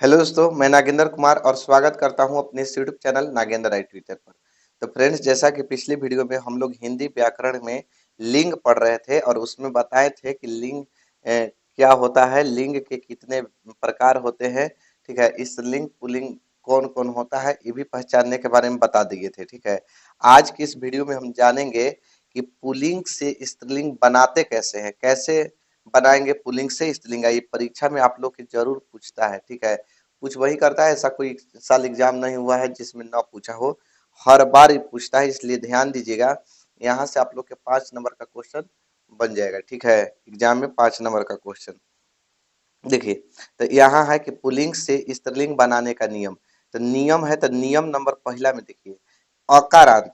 Hello दोस्तों, मैं नागेंद्र कुमार और स्वागत करता हूं अपने इस यूट्यूब चैनल नागेंद्र आई ट्विटर पर। तो फ्रेंड्स, जैसा कि पिछली वीडियो में हम लोग हिंदी व्याकरण में लिंग पढ़ रहे थे और उसमें बताए थे कि लिंग क्या होता है, लिंग के कितने प्रकार होते हैं। ठीक है, इस लिंग पुल्लिंग कौन कौन होता है ये भी पहचानने के बारे में बता दिए थे। ठीक है, आज की इस वीडियो में हम जानेंगे कि पुल्लिंग से स्त्रीलिंग बनाते कैसे हैं, कैसे बनाएंगे पुल्लिंग से स्त्रीलिंग। ये परीक्षा में आप लोग के जरूर पूछता है। ठीक है, कुछ वही करता है, ऐसा कोई साल एग्जाम नहीं हुआ है जिसमें ना पूछा हो, हर बार ही पूछता है, इसलिए ध्यान दीजिएगा। यहाँ से आप लोग के 5 नंबर का क्वेश्चन बन जाएगा। ठीक है, एग्जाम में 5 नंबर का क्वेश्चन देखिए। तो यहाँ है कि पुल्लिंग से स्त्रीलिंग बनाने का नियम। तो नियम है, तो नियम नंबर पहला में देखिए, अकारांत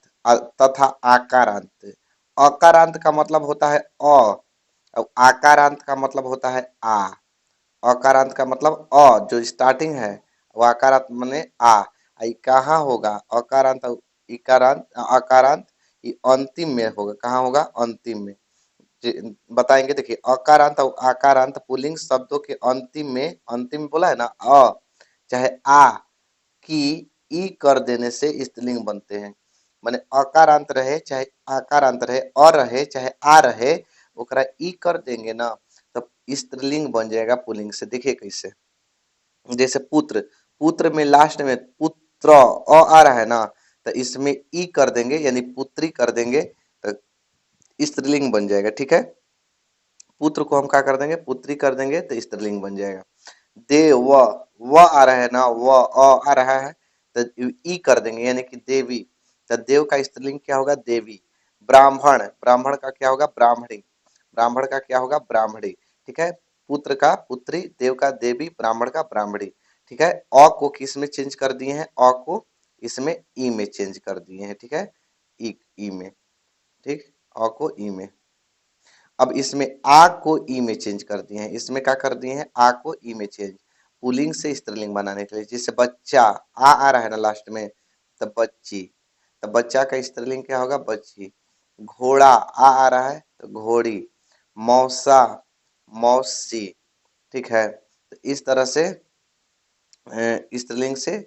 तथा आकारांत। अकारांत का मतलब होता है अ और आकारांत का मतलब होता है आ। अकारांत का मतलब अ जो स्टार्टिंग है, वो अकारांत माने आ। आई कहाँ होगा अकारांत और इकारांत, अकारांत ये अंतिम में होगा। कहाँ होगा? अंतिम में। बताएंगे, देखिए, अकारांत और आकारांत पुल्लिंग शब्दों के अंतिम में, अंतिम बोला है ना अ चाहे आ की ई कर देने से स्त्रीलिंग बनते हैं। माने अकारांत रहे चाहे आकारांत रहे, अ रहे चाहे आ रहे, ओकरा ई कर देंगे ना तब स्त्रीलिंग बन जाएगा पुल्लिंग से। देखिए कैसे, जैसे पुत्र, पुत्र में लास्ट में पुत्र आ रहा है ना, तो इसमें ई कर देंगे यानी पुत्री कर देंगे तो स्त्रीलिंग बन जाएगा। ठीक है, पुत्र को हम क्या कर देंगे? पुत्री कर देंगे तो स्त्रीलिंग बन जाएगा। देव, व आ रहा है ना, व आ रहा है तो ई कर देंगे यानी कि देवी। तो देव का स्त्रीलिंग क्या होगा? देवी। ब्राह्मण, ब्राह्मण का क्या होगा? ब्राह्मणी। ब्राह्मण का क्या होगा? ब्राह्मणी। ठीक है, पुत्र का पुत्री, देव का देवी, ब्राह्मण का ब्राह्मणी। ठीक है, अ को किस में चेंज कर दिए हैं? अ को इसमें ई में चेंज कर दिए हैं। ठीक है, ई ई में। ठीक, अ को ई में। अब इसमें आ को ई में चेंज कर दिए हैं। इसमें क्या कर दिए हैं? आ को ई में चेंज, पुल्लिंग से स्त्रीलिंग बनाने के लिए। जैसे बच्चा, आ रहा है ना लास्ट में, तब बच्ची। तब बच्चा का स्त्रीलिंग क्या होगा? बच्ची। घोड़ा, आ रहा है तो घोड़ी। मौसा, मौसी। ठीक है, तो इस तरह से स्त्रीलिंग से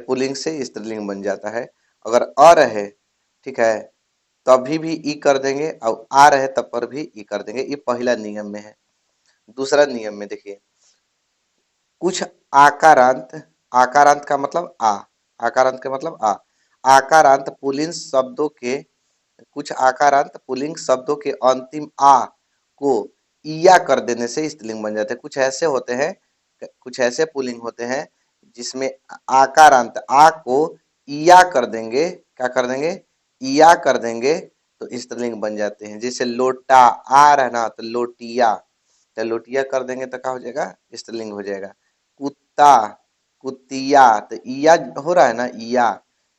पुल्लिंग से स्त्रीलिंग बन जाता है। अगर अ रहे, ठीक है, तभी भी ई कर देंगे और आ रहे तब पर भी ई कर देंगे। ये पहला नियम में है। दूसरा नियम में देखिए, कुछ आकारांत, आकारांत का मतलब आ, आकारांत का मतलब आ, आकारांत पुल्लिंग शब्दों के, कुछ आकारांत पुल्लिंग शब्दों के अंतिम आ को इया कर देने से स्त्रीलिंग बन जाते हैं। कुछ ऐसे होते हैं, कुछ ऐसे पुल्लिंग होते हैं जिसमें आकारांत आ को इया कर देंगे। क्या कर देंगे? इया कर देंगे तो स्त्रीलिंग बन जाते हैं। जैसे लोटा, आ रहना तो लोटिया, तो लोटिया कर देंगे तो क्या हो जाएगा? स्त्रीलिंग हो जाएगा। कुत्ता, कुतिया, तो इया हो रहा है ना, इया,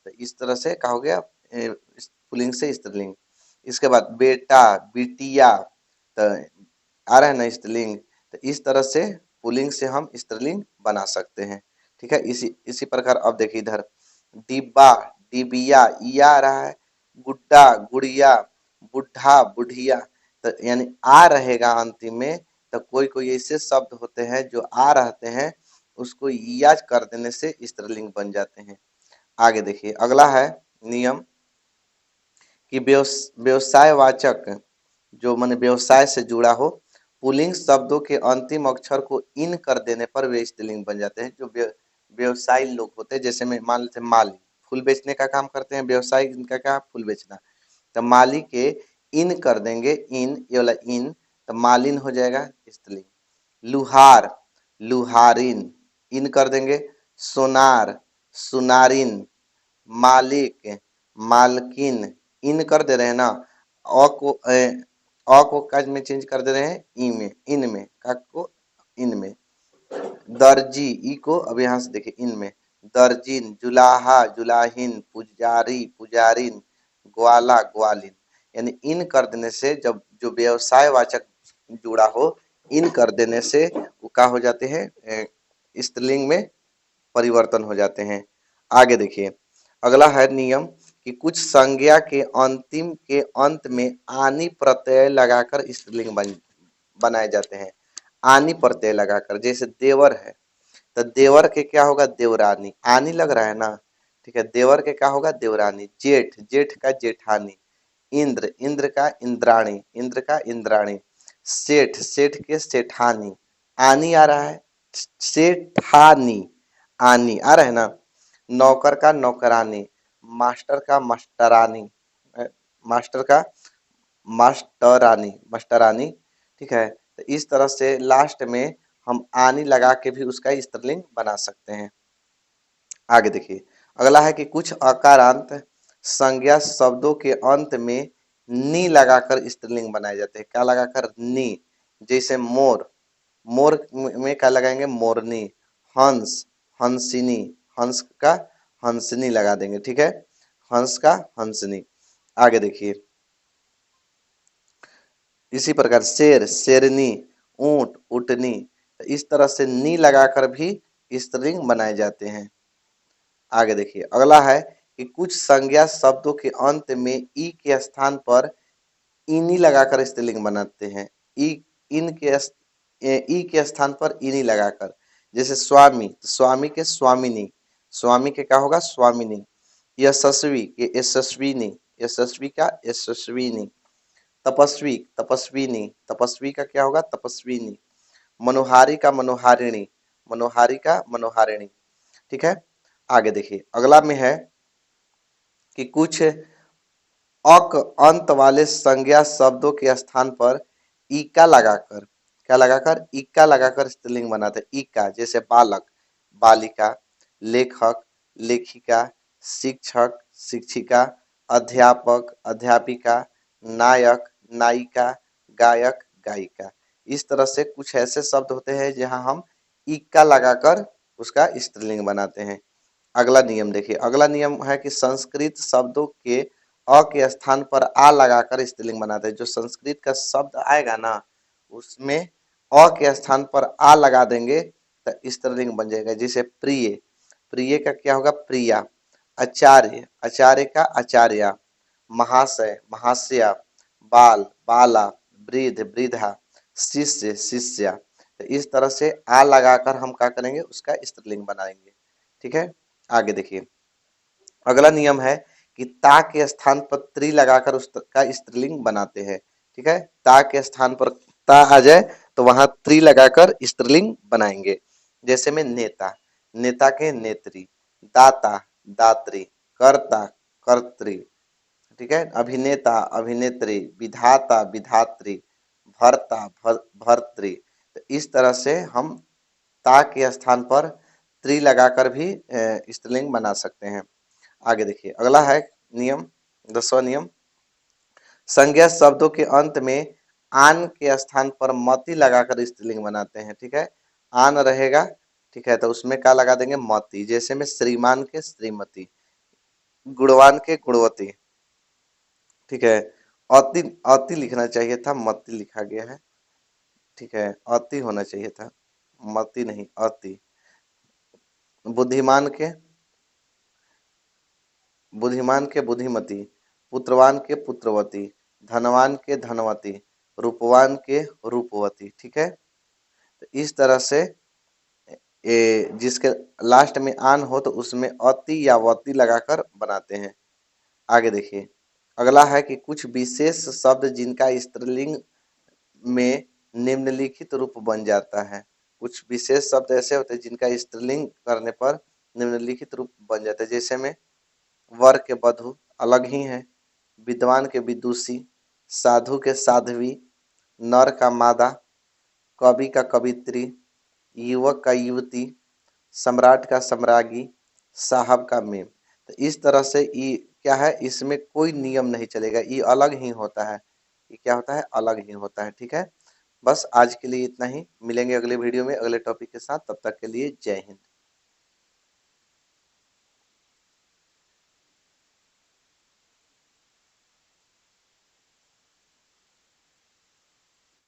तो इस तरह से क्या हो गया? पुल्लिंग से स्त्रीलिंग। इसके बाद बेटा, बिटिया, तो आ रहा है ना स्त्रीलिंग, तो इस तरह से पुल्लिंग से हम स्त्रीलिंग बना सकते हैं। ठीक है, इसी इसी प्रकार अब देखिए इधर, डिब्बा, डिबिया, या आ रहा है, गुड्डा, गुड़िया, बुढ़ा, बुढ़िया, तो यानी आ रहेगा अंतिम में। तो कोई कोई ऐसे शब्द होते हैं जो आ रहते हैं, उसको याज कर देने से स्त्रीलिंग बन जाते हैं। आगे देखिए, अगला है नियम कि व्यवसायवाचक, जो माने व्यवसाय से जुड़ा हो, पुल्लिंग शब्दों के अंतिम अक्षर को इन कर देने पर वे स्त्रीलिंग बन जाते हैं। जो व्यवसायी लोग होते हैं, जैसे में मान लेते हैं माली, फूल बेचने का काम करते हैं, व्यवसाय इनका क्या? फूल बेचना। तो माली के इन कर देंगे, इन, ये वाला इन, तो मालिन हो जाएगा स्त्रीलिंग। लुहार, लुहारिन, इन कर देंगे। सोनार, सुनारिन। मालिक, मालकिन, इन कर दे रहे हैं ना, अ को काज में चेंज कर दे रहे हैं ई में, इन में, का को इन में। दर्जी, ई को अब यहाँ से देखिए इन में। दर्जिन, जुलाहा, जुलाहिन, पुजारी, पुजारिन, ग्वाला, ग्वालिन। यानी इन कर देने से, जब जो व्यवसाय वाचक जुड़ा हो, इन कर देने से वो क्या हो जाते हैं? स्त्रीलिंग में परिवर्तन हो जाते हैं। आगे देखिए, अगला है नियम कि कुछ संज्ञा के अंतिम के अंत में आनी प्रत्यय लगाकर स्त्रीलिंग बनाए जाते हैं। आनी प्रत्यय लगाकर, जैसे देवर है, तो देवर के क्या होगा, देवरानी, आनी लग रहा है ना, ठीक है। देवर के क्या होगा, देवरानी। जेठ, जेठ का जेठानी। इंद्र, इंद्र का इंद्राणी, इंद्र का इंद्राणी। सेठ, सेठ के सेठानी। आनी आ रहा है, सेठानी, आनी आ रहा है ना। नौकर का नौकरानी। मास्टर का मास्टरानी, मास्टर का मास्टरानी, मास्टरानी, ठीक है। तो इस तरह से लास्ट में हम आनी लगा के भी उसका स्त्रीलिंग बना सकते हैं। आगे देखिए, अगला है कि कुछ अकारांत संज्ञा शब्दों के अंत में नी लगाकर स्त्रीलिंग बनाए जाते हैं। क्या लगाकर, नी। जैसे मोर, मोर में क्या लगाएंगे, मोरनी। हंस, हंसिनी, हंस का हंसनी लगा देंगे, ठीक है। हंस का हंसनी। आगे देखिए, इसी प्रकार शेर, शेरनी, ऊंट, ऊँटनी। तो इस तरह से नी लगाकर भी स्त्रीलिंग बनाए जाते हैं। आगे देखिए, अगला है कि कुछ संज्ञा शब्दों के अंत में ई के स्थान पर इनी लगाकर स्त्रीलिंग बनाते हैं। ई, इन के ई के स्थान पर इनी लगाकर। जैसे स्वामी, तो स्वामी के स्वामिनी, स्वामी के क्या होगा, स्वामिनी। यशस्वी के यशस्विनी, यशस्वी का यशस्विनी। तपस्वी, तपस्विनी, तपस्वी का क्या होगा, तपस्विनी। मनोहारी का मनोहारिणी, मनोहारी का मनोहारिणी, ठीक है। आगे देखिए, अगला में है कि कुछ अक अंत वाले संज्ञा शब्दों के स्थान पर इका लगाकर, क्या लगाकर, इका लगाकर स्त्रीलिंग बनाते हैं। इका, जैसे बालक, बालिका, लेखक, लेखिका, शिक्षक, शिक्षिका, अध्यापक, अध्यापिका, नायक, नायिका, गायक, गायिका। इस तरह से कुछ ऐसे शब्द होते हैं जहां हम इका लगाकर उसका स्त्रीलिंग बनाते हैं। अगला नियम देखिए, अगला नियम है कि संस्कृत शब्दों के अ के स्थान पर आ लगाकर स्त्रीलिंग बनाते हैं। जो संस्कृत का शब्द आएगा ना, उसमें अ के स्थान पर आ लगा देंगे तो स्त्रीलिंग बन जाएगा। जैसे प्रिय, प्रिय का क्या होगा, प्रिया। आचार्य, आचार्य का आचार्या। महाशय, महाशया। बाल, बाला। वृद्ध, वृद्धा। शिष्य, शिष्या। तो इस तरह से आ लगाकर हम क्या करेंगे, उसका स्त्रीलिंग बनाएंगे, ठीक है। आगे देखिए, अगला नियम है कि ता के स्थान पर त्री लगाकर उसका स्त्रीलिंग बनाते हैं, ठीक है। ता के स्थान पर ता आ जाए तो वहां त्री लगाकर स्त्रीलिंग बनाएंगे। जैसे में नेता, नेता के नेत्री। दाता, दात्री। कर्ता, कर्त्री, ठीक है। अभिनेता, अभिनेत्री। विधाता, विधात्री। भर्ता, भर्तृ। तो इस तरह से हम ता के स्थान पर त्री लगाकर भी स्त्रीलिंग बना सकते हैं। आगे देखिए, अगला है नियम, 10वां नियम। संज्ञा शब्दों के अंत में आन के स्थान पर मति लगाकर स्त्रीलिंग बनाते हैं, ठीक है। आन रहेगा, ठीक है, तो उसमें क्या लगा देंगे, मति। जैसे में श्रीमान के श्रीमती, गुणवान के गुणवती, ठीक है। अति, अति लिखना चाहिए था, मति लिखा गया है, ठीक है। अति होना चाहिए था, मति नहीं, अति। बुद्धिमान के, बुद्धिमान के बुद्धिमती। पुत्रवान के पुत्रवती। धनवान के धनवती। रूपवान के रूपवती, ठीक है। तो इस तरह से जिसके लास्ट में आन हो तो उसमें अति या वती लगाकर बनाते हैं। आगे देखिए, अगला है कि कुछ विशेष शब्द जिनका स्त्रीलिंग में निम्नलिखित रूप बन जाता है। कुछ विशेष शब्द ऐसे होते हैं जिनका स्त्रीलिंग करने पर निम्नलिखित रूप बन जाता है। जैसे में वर के वधु अलग ही है, विद्वान के विदुषी, साधु के साध्वी, नर का मादा, कवि का कवित्री, युवक का युवती, सम्राट का सम्राज्ञी, साहब का मेम। तो इस तरह से ये क्या है, इसमें कोई नियम नहीं चलेगा, ये अलग ही होता है। ये क्या होता है, अलग ही होता है, ठीक है। बस आज के लिए इतना ही, मिलेंगे अगले वीडियो में अगले टॉपिक के साथ, तब तक के लिए जय हिंद।